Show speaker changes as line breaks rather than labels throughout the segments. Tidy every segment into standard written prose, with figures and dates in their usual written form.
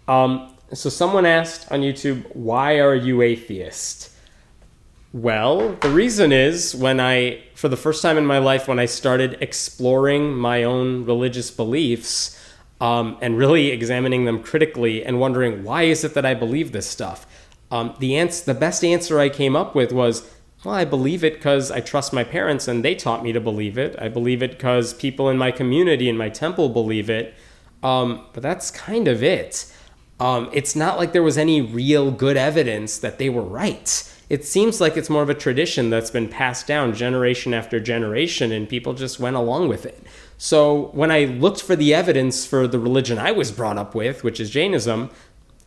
So someone asked on YouTube, why are you atheist? Well, the reason is for the first time in my life, when I started exploring my own religious beliefs and really examining them critically and wondering, why is it that I believe this stuff? The best answer I came up with was, well, I believe it because I trust my parents and they taught me to believe it. I believe it because people in my community, in my temple, believe it. But that's kind of it. It's not like there was any real good evidence that they were right. It seems like it's more of a tradition that's been passed down generation after generation, and people just went along with it. So when I looked for the evidence for the religion I was brought up with, which is Jainism,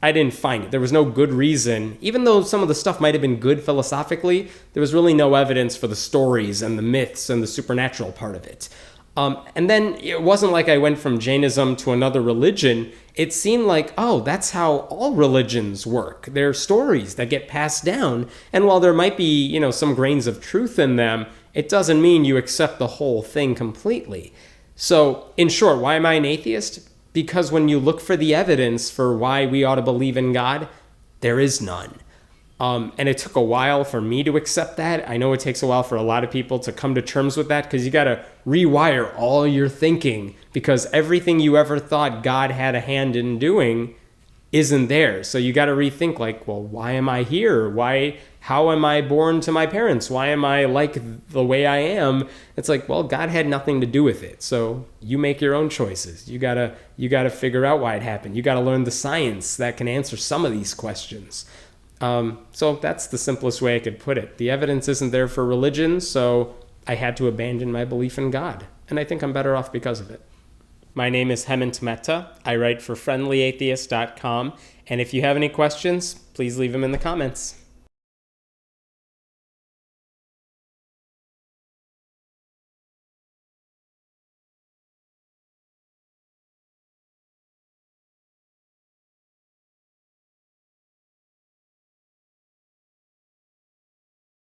I didn't find it. There was no good reason. Even though some of the stuff might have been good philosophically, there was really no evidence for the stories and the myths and the supernatural part of it. And then it wasn't like I went from Jainism to another religion. It seemed like, oh, that's how all religions work. They're stories that get passed down. And while there might be, some grains of truth in them, it doesn't mean you accept the whole thing completely. So, in short, why am I an atheist? Because when you look for the evidence for why we ought to believe in God, there is none. And it took a while for me to accept that. I know it takes a while for a lot of people to come to terms with that, because you got to rewire all your thinking, because everything you ever thought God had a hand in doing isn't there. So you got to rethink, like, well, why am I here? How am I born to my parents? Why am I like the way I am? It's like, well, God had nothing to do with it. So you make your own choices. You got to figure out why it happened. You got to learn the science that can answer some of these questions. So that's the simplest way I could put it. The evidence isn't there for religion, so I had to abandon my belief in God. And I think I'm better off because of it. My name is Hemant Mehta. I write for friendlyatheist.com. And if you have any questions, please leave them in the comments.